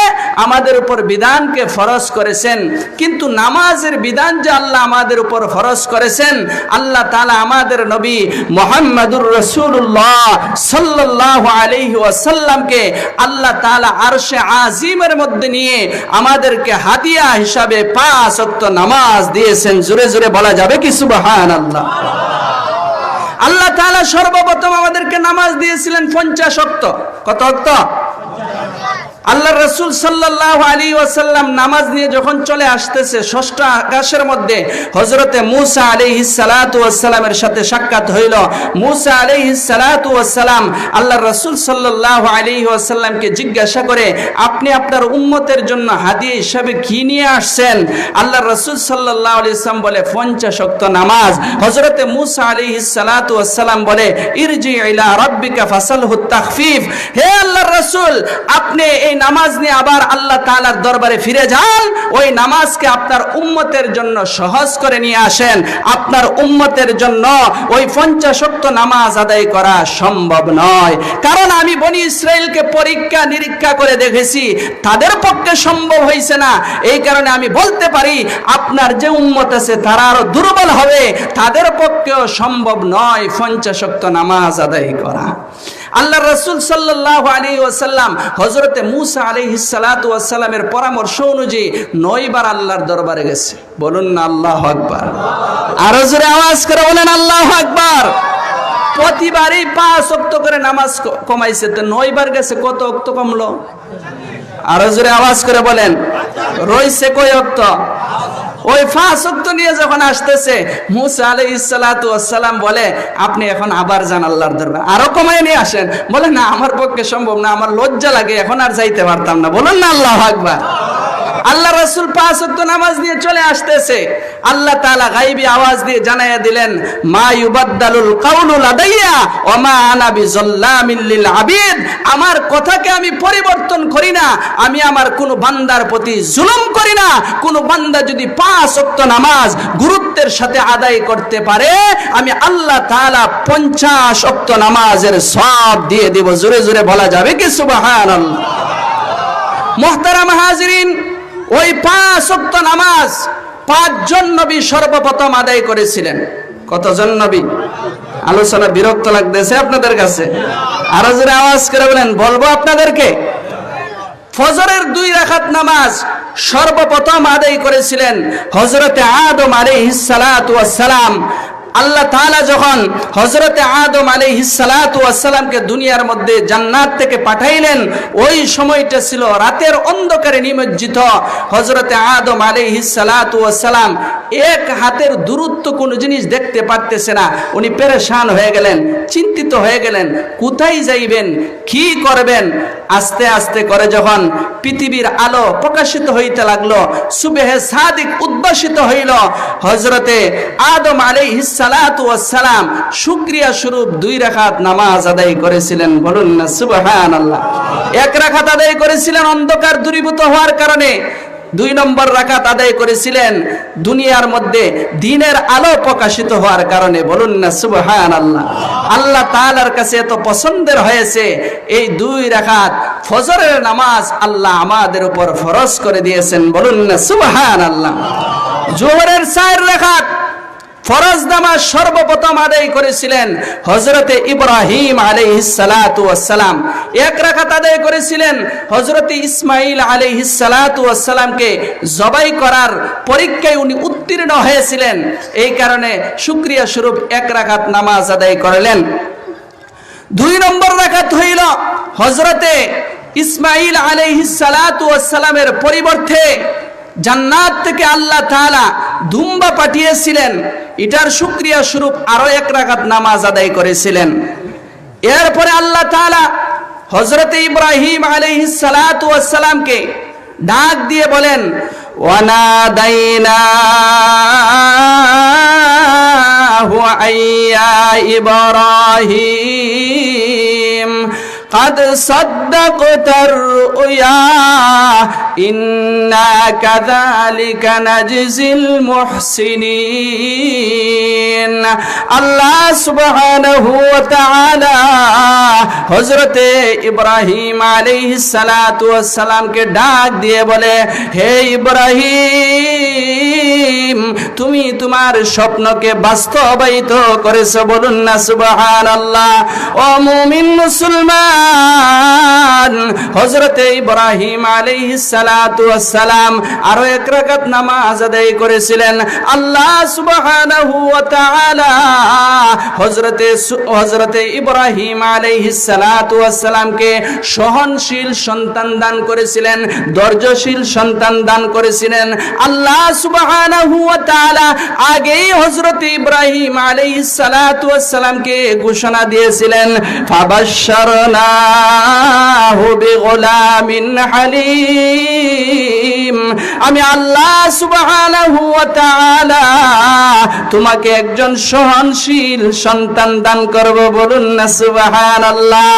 আমাদের উপর বিধানকে ফরজ করেছেন। কিন্তু নামাজের বিধান যে আল্লাহ আমাদের উপর ফরজ করেছেন, আল্লাহ তাআলা আমাদের নবী মুহাম্মদুর রাসূলুল্লাহ সাল্লাল্লাহু আলাইহি ওয়াসাল্লামকে আল্লাহ তাআলা আরশে আজিমের মধ্যে নিয়ে আমাদেরকে হাদিয়া হিসাবে 5 ওয়াক্ত নামাজ দিয়েছেন। জোরে জোরে বলা যাবে কি সুবহানাল্লাহ? আল্লাহ তাআলা সর্বপ্রথম আমাদেরকে নামাজ দিয়েছিলেন 50 ওয়াক্ত। কত ওয়াক্ত? আল্লাহর রাসূল সাল্লাল্লাহু আলাইহি ওয়াসাল্লাম নামাজ নিয়ে যখন চলে আসতেছে, ষষ্ঠ আকাশের মধ্যে হযরতে মূসা আলাইহিস সালাতু ওয়াস সালামের সাথে সাক্ষাৎ হইল। মূসা আলাইহিস সালাতু ওয়াস সালাম আল্লাহর রাসূল সাল্লাল্লাহু আলাইহি ওয়াসাল্লামকে জিজ্ঞাসা করে, আপনি আপনার উম্মতের জন্য হাদিয়া হিসেবে কি নিয়ে আসছেন? আল্লাহর রাসূল সাল্লাল্লাহু আলাইহি ওয়াসাল্লাম বলে 50 ওয়াক্ত নামাজ। হযরতে মূসা আলাইহিস সালাতু ওয়াস সালাম বলে, ইরজি ইলা রাব্বিকা ফাসালহু তাখফিফ। হে আল্লাহর রাসূল, আপনি এই নামাজ নিয়ে আবার আল্লাহ তাআলার দরবারে ফিরে যান, ওই নামাজকে আপনার উম্মতের জন্য সহজ করে নিয়ে আসেন। আপনার উম্মতের জন্য ওই 50 ওয়াক্ত নামাজ আদায় করা সম্ভব নয়। কারণ আমি বনি ইসরাইলকে পরীক্ষা নিরীক্ষা করে দেখেছি, তাদের পক্ষে সম্ভব হয়েছে না। এই কারণে আমি বলতে পারি আপনার যে উম্মত আছে তারা আরো দুর্বল হবে, তাদের পক্ষেও সম্ভব নয় 50 ওয়াক্ত নামাজ আদায় করা। আল্লাহ রাসূল সাল্লাল্লাহু আলাইহি ওয়াসাল্লাম হযরতে মূসা আলাইহিস সালাতু ওয়াস সালামের পরামর্শ অনুযায়ী 9 বার আল্লাহর দরবারে গেছে। বলুন না আল্লাহু আকবার। আরো জোরে আওয়াজ করে বলেন আল্লাহু আকবার। প্রতিবারই 5 ওয়াক্ত করে নামাজ কমাইছে, তো 9 বার গেছে, কত ওয়াক্ত কমলো? আরো জোরে আওয়াজ করে বলেন। রইছে কয় ওয়াক্ত? ওই 5 ওয়াক্ত নিয়ে যখন আসতেছে, মূসা আলাইহিস সালাতু ওয়াস সালাম বলে আপনি এখন আবার যান আল্লাহর দরবারে, আরো কমায় নিয়ে আসেন। বলে না, আমার পক্ষে সম্ভব না, আমার লজ্জা লাগে, এখন আর যাইতে পারতাম না। বলুন না আল্লাহু আকবার। আল্লাহ রাসূল 5 ওয়াক্ত নামাজ নিয়ে চলে আসতেছে, আল্লাহ তাআলা গায়বী আওয়াজ দিয়ে জানাইয়া দিলেন, মা ইউবাদদালুল কাউলু লাদাইয়া ওয়া মা আনা বিযাল্লামিল লিল আবিদ। আমার কথাকে আমি পরিবর্তন করি না, আমি আমার কোন বান্দার প্রতি জুলুম করি না। কোন বান্দা যদি 5 ওয়াক্ত নামাজ গুরুত্বের সাথে আদায় করতে পারে, আমি আল্লাহ তাআলা 50 ওয়াক্ত নামাজের সওয়াব দিয়ে দেব। জোরে জোরে বলা যাবে কি সুবহানাল্লাহ? মুহতারাম হাজিরিন, ওই 5 ওয়াক্ত নামাজ 5 জন নবী সর্বপ্রথম আদায় করেছিলেন। কতজন নবী? আলোচনা বিরক্ত লাগতেছে আপনাদের কাছে? আরো জোরে আওয়াজ করে বলেন, বলবো আপনাদেরকে। ফজরের 2 রাকাত নামাজ সর্বপ্রথম আদায় করেছিলেন হযরতে আদম আলাইহিস সালাতু ওয়াস সালাম। আল্লাহ তাআলা যখন হযরতে আদম আলাইহিস সালাতু ওয়াস সালামকে দুনিয়ার মধ্যে জান্নাত থেকে পাঠাইলেন, ওই সময়টা ছিল রাতের অন্ধকারে নিমজ্জিত। হযরতে আদম আলাইহিস সালাতু ওয়াস সালাম এক হাতের দূরত্ব কোনো জিনিস দেখতে পারতেছে না। উনি পেরেশান হয়ে গেলেন, চিন্তিত হয়ে গেলেন, কোথায় যাইবেন, কি করবেন। আস্তে আস্তে করে যখন পৃথিবীর আলো প্রকাশিত হইতে লাগলো, সুবহে সাদিক উদ্ভাসিত হইল, হযরতে আদম আলাইহিস সালাতু ওয়াস সালাম শুকরিয়া স্বরূপ 2 রাকাত নামাজ আদায় করেছিলেন। বলুন না সুবহানাল্লাহ। 1 রাকাত আদায় করেছিলেন অন্ধকার দূরীভূত হওয়ার কারণে, 2 নম্বর রাকাত আদায় করেছিলেন দুনিয়ার মধ্যে দ্বীনের আলো প্রকাশিত হওয়ার কারণে। বলুন না সুবহানাল্লাহ। আল্লাহ তাআলার কাছে এত পছন্দের হয়েছে এই 2 রাকাত ফজরের নামাজ আল্লাহ আমাদের উপর ফরজ করে দিয়েছেন। বলুন না সুবহানাল্লাহ। জোহরের 4 রাকাত ফরজ নামাজ সর্বপ্রথম আদায় করেছিলেন হযরতে ইব্রাহিম আলাইহিস সালাতু ওয়াস সালাম। 1 রাকাত আদায় করেছিলেন হযরতে ইসমাঈল আলাইহিস সালাতু ওয়াস সালামকে জবাই করার পরীক্ষায় উনি উত্তীর্ণ হয়েছিলেন, এই কারণে শুকরিয়া স্বরূপ 1 রাকাত নামাজ আদায় করলেন। 2 নম্বর রাকাত হইল হযরতে ইসমাঈল আলাইহিস সালাতু ওয়াস সালামের পরিবর্তে জান্নাত থেকে আল্লাহ তাআলা দুম্বা পাঠিয়েছিলেন, এটার শুকরিয়া স্বরূপ আরো 1 রাকাত নামাজ আদায় করেছিলেন। এরপরে আল্লাহ তাআলা হযরতে ইব্রাহিম আলাইহিস সালাতু ওয়াস সালামকে ডাক দিয়ে বলেন, ওয়ানাদাইনাহু আইয়া ইব্রাহিম قد صدقت الرؤيا إنا كذلك نجزي المحسنين। আল্লাহ সুবহানাহু ওয়া তাআলা হযরতে ইব্রাহিম আলাইহিস সালাতু ওয়াস সালামকে ডাক দিয়ে বলে, হে ইব্রাহিম, তুমি তোমার স্বপ্নকে বাস্তবায়িত করেছো। বলুন না সুবহানাল্লাহ। ও মুমিন মুসলমান, হযরতে ইব্রাহিম আলাইহিস সালাতু ওয়াস সালাম আরো 1 রাকাত নামাজ আদায় করেছিলেন। আল্লাহ সুবহানাহু ওয়া তাআলা হযরতে ইব্রাহিম আলাইহিস সালাতু ওয়াস সালামকে সহনশীল সন্তান দান করেছিলেন, ধৈর্যশীল সন্তান দান করেছিলেন। আল্লাহ সুবহানাহু ওয়া তাআলা আগেই হযরত ইব্রাহিম আলাইহিস সালাতু ওয়াস সালামকে ঘোষণা দিয়েছিলেন, ফাবাশশারনাহু বিগুলামিন হালিম, আমি আল্লাহ সুবহানাহু ওয়া তাআলা তোমাকে একজন সহনশীল সন্তান দান করব। বলুন না সুবহানাল্লাহ।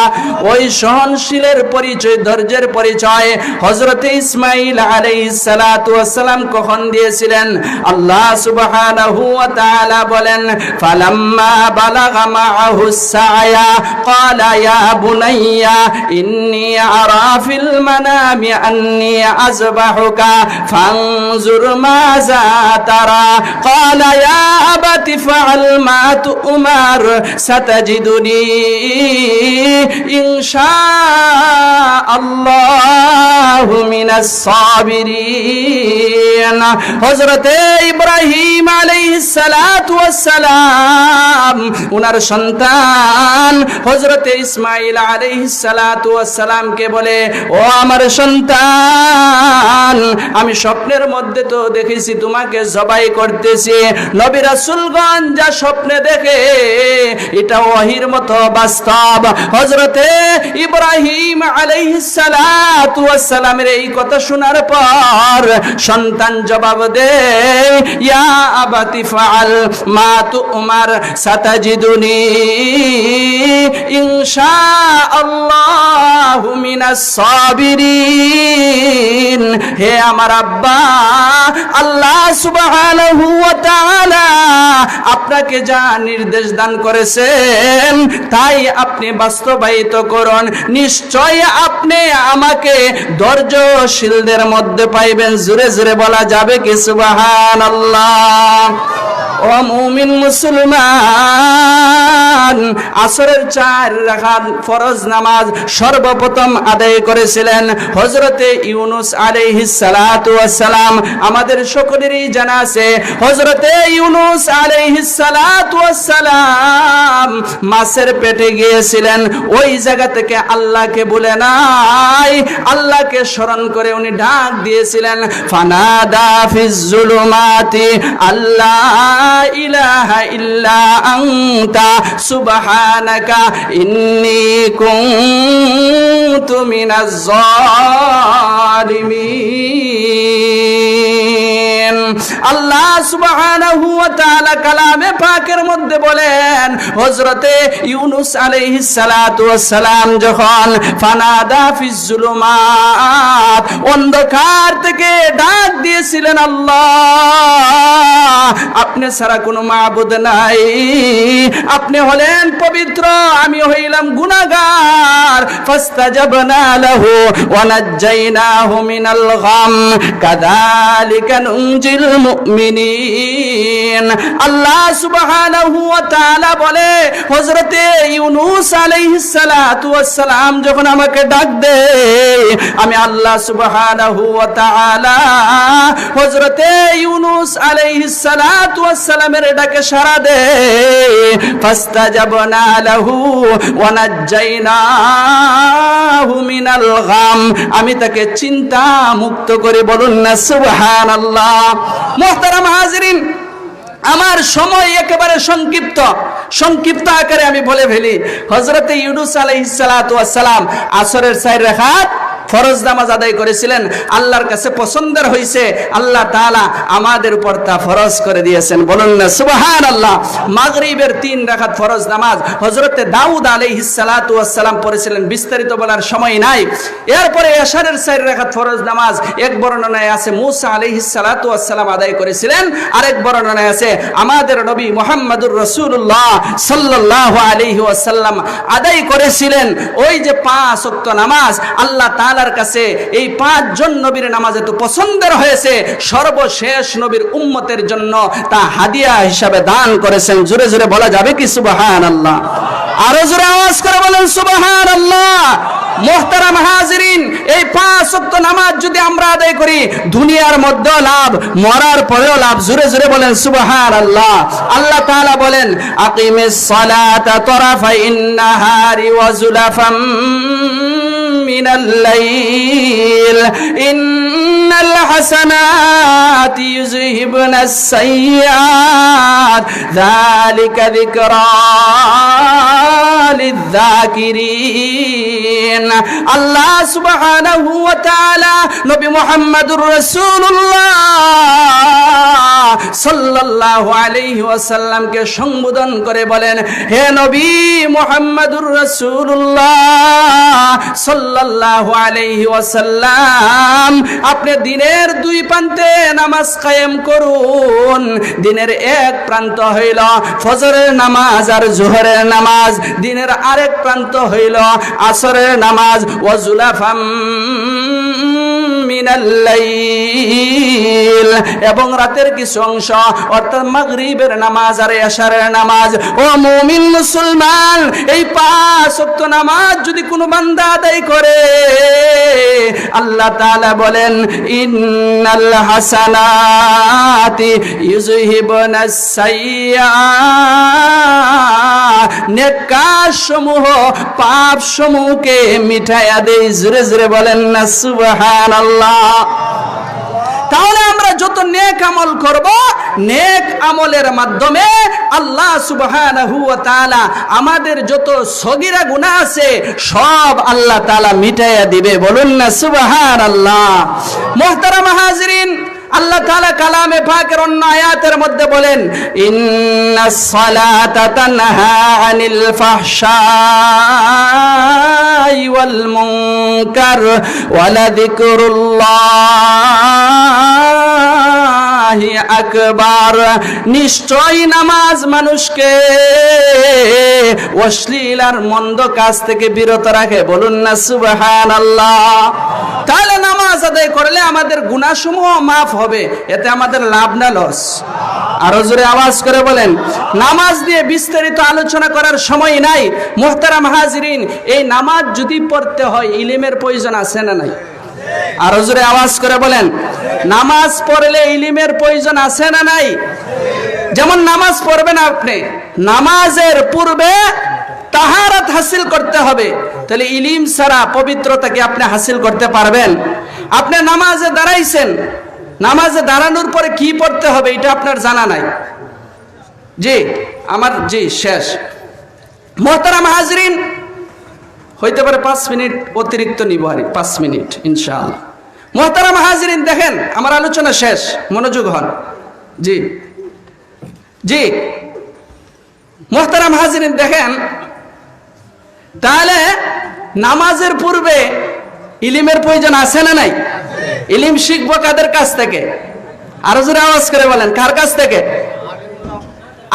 ওই সহনশীলের পরিচয়, ধৈর্যের পরিচয় হযরত ইসমাঈল আলাইহিস সালাতু ওয়াস সালাম কখন দিয়েছিলেন? আল্লাহ সুবহানাহু ওয়া তাআলা বলেন, ফালাম্মা বালাগা মাআহুস সায়া ক্বালা ইয়া বুনাইয়া ইন্নী আরা ফিল মানামি আন্নী আযবাহুকা ফানজুর মাযা তারা ক্বালা ইয়া আবাতি ফাআল মা তু'মার সাতাজিদুনি ইনশাআল্লাহু মিনাস সাবিরিন। হযরত ইব্রাহিম আলাইহিস সালাতু ওয়াস সালাম উনার সন্তান হযরত ইসমাঈল আলাইহিস সালাতু ওয়াস সালামকে বলে, ও আমার সন্তান, আমি স্বপ্নের মধ্যে তো দেখেছি তোমাকে জবাই করতেছি। নবী রাসূলগণ যা স্বপ্নে দেখে এটা ওহীর মতো বাস্তব। হযরতে ইব্রাহিম আলাইহিস সালাতু ওয়াস সালামের এই কথা শোনার পর সন্তান জবাব দেয়, ইয়া আবাতি ফাআল মা তু'মার সাতাজিদুনি ইনশাআল্লাহু মিনাস সাবিরিন। হে আমার আব্বা, আল্লাহ সুবহানাহু ওয়া তাআলা আপনাকে যা নির্দেশ দান করেছেন তাই আপনি বাস্তবায়িত করুন, নিশ্চয় আপনি আমাকে ধৈর্যশীলদের মধ্যে পাইবেন। জোরে জোরে বলা যাবে কি সুবহানাল্লাহ? ও মুমিন মুসলমান, আসরের 4 রাকাত ফরজ নামাজ সর্বপ্রথম আদায় করেছিলেন হযরতে ইউনূস আলাইহিস সালাতু ওয়াস সালাম। আমাদের সকলেরই জানা আছে হযরতে ইউনূস আলাইহিস সালাতু ওয়াস সালাম মাছের পেটে গিয়েছিলেন। ওই জায়গা থেকে আল্লাহকে বলে নাই, আল্লাহকে স্মরণ করে উনি ডাক দিয়েছিলেন, ফানাদা ফিজ জুলুমাতি আল্লাহ ইলাহা ইল্লা আনতা সুবহানাকা ইন্নী কুনতু মিনাজ জালিমিন। আল্লাহ সুবহানাহু ওয়া তাআলা কালামে পাকের মধ্যে বলেন, হযরতে ইউনূস আলাইহিস সালাতু ওয়াস সালাম যখন ফানাদা ফিজ জুলুমাত অন্ধকার থেকে ডাক দিয়েছিলেন, আল্লাহ আপনি ছাড়া কোনো মাবুদ নাই, আপনি হলেন পবিত্র, আমি হইলাম গুনাহগার। ফাস্তাজাবনা লাহু ওয়া নাজ্জাইনাহু মিনাল গাম কাযালিকা নুনজিল মুমিনিন। আল্লাহ সুবহানাহু ওয়া তাআলা বলে, হযরতে ইউনূস আলাইহিস সালাতু ওয়াস সালাম যখন আমাকে ডাক দেয়, আমি আল্লাহ সুবহানাহু ওয়া তাআলা হযরতে ইউনূস আলাইহিস সালাতু ওয়াস সালামের ডাকে সাড়া দেয়। ফাস্তাজাবনা লাহু ওয়া নাজ্জাইনাহু মিনাল গাম, আমি তাকে চিন্তা মুক্ত করে। বলুন না সুবহানাল্লাহ। মুহতারাম হাজিরিন, আমার সময় একেবারে সংক্ষিপ্ত আকারে আমি বলে ফেলি। হযরতে ইউনূস আলাইহিস সালাতু ওয়াস সালাম আসরের 4 রাকাত ফরজ নামাজ আদায় করেছিলেন। আল্লাহর কাছে পছন্দের হয়েছে, আল্লাহ তাআলা আমাদের উপর তা ফরজ করে দিয়েছেন। বলুন না সুবহানাল্লাহ। মাগরিবের 3 রাকাত ফরজ নামাজ হযরতে দাউদ আলাইহিস সালাতু ওয়াস সালাম পড়েছিলেন, বিস্তারিত বলার সময় নাই। এরপরে এশারের 4 রাকাত ফরজ নামাজ এক বর্ণনায় আছে মূসা আলাইহিস সালাতু ওয়াস সালাম আদায় করেছিলেন, আরেক বর্ণনায় আছে আমাদের নবী মুহাম্মদুর রাসূলুল্লাহ সাল্লাল্লাহু আলাইহি ওয়াসাল্লাম আদায় করেছিলেন। ওই যে 5 ওয়াক্ত নামাজ আল্লাহ তাআলার কাছে এই 5 জন নবীর নামাজ এত পছন্দের হয়েছে, সর্বশেষ নবীর উম্মতের জন্য তা হাদিয়া হিসাবে দান করেছেন। জোরে জোরে বলা যাবে কি সুবহানাল্লাহ? আরো জোরে আওয়াজ করে বলেন সুবহানাল্লাহ। মুহতারাম হাজিরিন, এই 5 ওয়াক্ত নামাজ যদি আমরা আদায় করি, দুনিয়ার মধ্যেও লাভ, মরার পরেও লাভ। জোরে জোরে বলেন সুবহানাল্লাহ। আল্লাহ তাআলা বলেন, আকিমিস সালাতা তরাফাইন নাহারি ওয়া জুলাফাম মিনাল লাইল ইন্নাল হাসানাতি ইউযহিবুনাস সাইয়্যাত যালিকা যিকরা লিয-যাকিরিন। আল্লাহ সুবহানাহু ওয়া তাআলা নবী মুহাম্মদুর রাসূলুল্লাহ সাল্লাল্লাহু আলাইহি ওয়াসাল্লামকে সম্বোধন করে বলেন, হে নবী মুহাম্মদুর রাসূলুল্লাহ সাল্লাল্লাহু আলাইহি ওয়াসাল্লাম, আপনি দিনের দুই প্রান্তে নামাজ কায়েম করুন। দিনের এক প্রান্ত হইল ফজরের নামাজ আর জোহরের নামাজ, দিনের আরেক প্রান্ত হইল আসরের নামাজ, ওয়া যুলাফাম মিনাল লাইল, এবং রাতের কিছু অংশ অর্থাৎ মাগরিবের নামাজ আর এশারের নামাজ। ও মুমিন মুসলমান, এই 5 ওয়াক্ত নামাজ যদি কোনো বান্দা আদায় করে, আল্লাহ তাআলা বলেন ইন্নাল হাসানাতি ইউযহিবুনাস সাইয়্যাত, নেক কাজসমূহ পাপ সমূহকে মিটাইয়া দেয়। জোরে জোরে বলেন না সুবহানাল্লাহ। তাহলে আমরা যত নেক আমল করব, নেক আমলের মাধ্যমে আল্লাহ সুবহানাহু ওয়া তাআলা আমাদের যত সগীরা গুনাহ আছে সব আল্লাহ তাআলা মিটাইয়া দিবে। বলুন না সুবহানাল্লাহ। মুহতারাম হাজিরিন, আল্লাহ তাআলা কালামে পাকের অন্য আয়াতের মধ্যে বলেন ইন্নাস সালাতা তানহা আনিল ফাহশাই ওয়াল মুনকার ওয়া লাযিকরুল্লাহি আকবার। নিশ্চয় নামাজ মানুষকে অশ্লীল আর মন্দ কাজ থেকে বিরত রাখে। বলুন না সুবহানাল্লাহ। তাহলে নামাজ আদায় করলে আমাদের গুনাহসমূহ মাফ হবে, এতে আমাদের লাভ না লস? আরো জোরে আওয়াজ করে বলেন। নামাজ নিয়ে বিস্তারিত আলোচনা করার সময় নাই। মুহতারাম হাজিরিন, এই নামাজ যদি পড়তে হয় ইলমের প্রয়োজন আছে না নাই? আরো জোরে আওয়াজ করে বলেন। নামাজ পড়লে ইলমের প্রয়োজন আছে না নাই? যেমন নামাজ পড়বেন আপনি, নামাজের পূর্বে তাহারাত হাসিল করতে হবে। তাহলে ইলম ছাড়া পবিত্রতাকে আপনি হাসিল করতে পারবেন? আপনি নামাজে দাঁড়াইছেন, নামাজে দাঁড়ানোর পরে কি পড়তে হবে এটা আপনার জানা নাই। জি শেষ। মুহতারাম হাজরিন, হইতে পারে 5 মিনিট অতিরিক্ত নিব, আর 5 মিনিট ইনশাআল্লাহ। মুহতারাম হাজরিন, দেখেন আমার আলোচনা শেষ, মনোযোগ হন। জি মুহতারাম হাজরিন, দেখেন তাহলে নামাজের পূর্বে ইলমের প্রয়োজন আছে না নাই? ইলম শিখবো কাদের কাছ থেকে? আরো জোরে আওয়াজ করে বলেন, কার কাছ থেকে?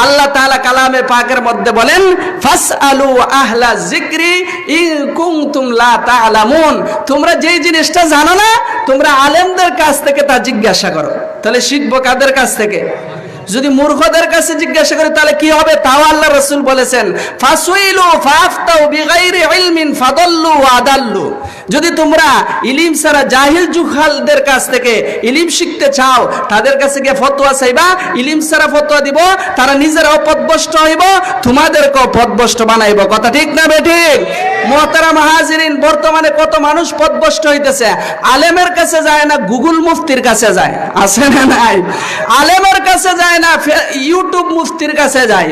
আল্লাহ তাআলা কালামে পাকের মধ্যে বলেন ফাসআলু আহলা যিকরি ইন কুনতুম লা তা'লামুন, তোমরা যেই জিনিসটা জানো না তোমরা আলেমদের কাছ থেকে তা জিজ্ঞাসা করো। তাহলে শিখবো কাদের কাছ থেকে? যদি মূর্খদের কাছে জিজ্ঞাসা করি তাহলে কি হবে? তাও আল্লাহ রাসূল বলেছেন ফাসুইলু ফাফতাউ বিগাইরি ইলমিন ফাদাল্লু ওয়া আদাল্লু। যদি তোমরা ইলম ছাড়া জাহিল জুহালদের কাছ থেকে ইলম শিখতে চাও, তাদের কাছে গিয়ে ফতোয়া চাইবা, ইলম ছাড়া ফতোয়া দিব, তারা নিজেরাও পথভ্রষ্ট হইব, তোমাদেরকেও পথভ্রষ্ট বানাইব। কথা ঠিক না বেঠিক? মুহতারাম হাজিরিন, বর্তমানে কত মানুষ পথভ্রষ্ট হইতেছে। আলেমের কাছে যায় না, গুগল মুফতির কাছে যায়। আছে না নাই? আলেমের কাছে যায় না, ইউটিউব মুফতির কাছে যায়।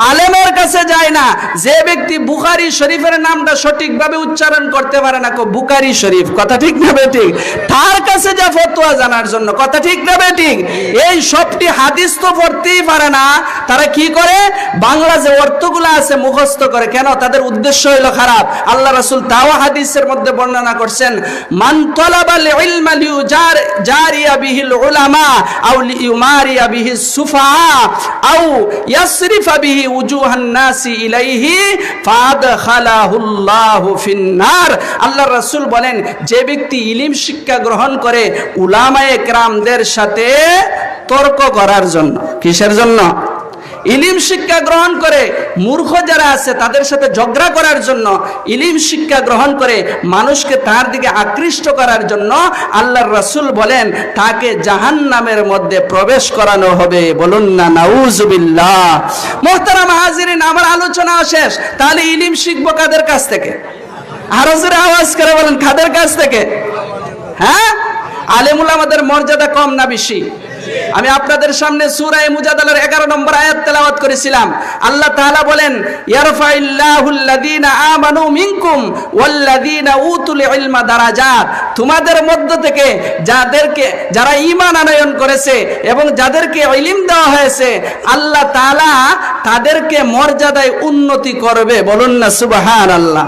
আলেমের কাছে যায় না যে ব্যক্তি বুখারী শরীফের নামটা সঠিকভাবে উচ্চারণ করতে পারে না, বুখারী শরীফ। কথা ঠিক না বেঠিক? তার কাছে যা ফতোয়া জানার জন্য। কথা ঠিক না বেঠিক? এই সবটি হাদিস তো পড়তেই পারে না, তারা কি করে? বাংলা যে অর্থগুলো আছে মুখস্থ করে। কেন? তাদের উদ্দেশ্য হইল খারাপ। আল্লাহ রাসূল তাও হাদিসের মধ্যে বর্ণনা করছেন মান তালাবাল ইলমা লিউজারিয়া বিহিল উলামা আও লিউমারিয়া বিহিস সুফাহা আও ইয়াসরিফা বিহি উজুহান নাসি ইলাইহি ফাদখালাহুল্লাহু ফিন্নার। আল্লাহ রাসূল বলেন, যে ব্যক্তি ইলম শিক্ষা গ্রহণ করে উলামায়ে কেরামদের সাথে তর্ক করার জন্য। কিসের জন্য? ইলম শিক্ষা গ্রহণ করে মূর্খ যারা আছে তাদের সাথে ঝগড়া করার জন্য, ইলম শিক্ষা গ্রহণ করে মানুষকে তার দিকে আকৃষ্ট করার জন্য আল্লাহর রাসূল বলেন তাকে জাহান্নামের মধ্যে প্রবেশ করানো হবে। বলুন না নাউজুবিল্লাহ। মুহতারাম হাজিরিন, আমার আলোচনা শেষ। তাহলে ইলম শিখবো কাদের কাছ থেকে? আরো জোরে আওয়াজ করে বলেন, কাদের কাছ থেকে? হ্যাঁ, আলেমুল আমাদের মর্যাদা কম না বেশি? আমি আপনাদের সামনে সূরা মুজাদালার 11 নম্বর আয়াত তেলাওয়াত করেছিলাম। আল্লাহ তাআলা বলেন, ইয়ারফাইল্লাহুল লাযীনা আমানু মিনকুম ওয়াল্লাযীনা উতুল ইলমা দারাজাত। তোমাদের মধ্য থেকে যারা ঈমান আনয়ন করেছে এবং যাদেরকে ইলম দেওয়া হয়েছে, আল্লাহ তাআলা তাদেরকে মর্যাদায় উন্নতি করবে। বলুন না সুবহানাল্লাহ।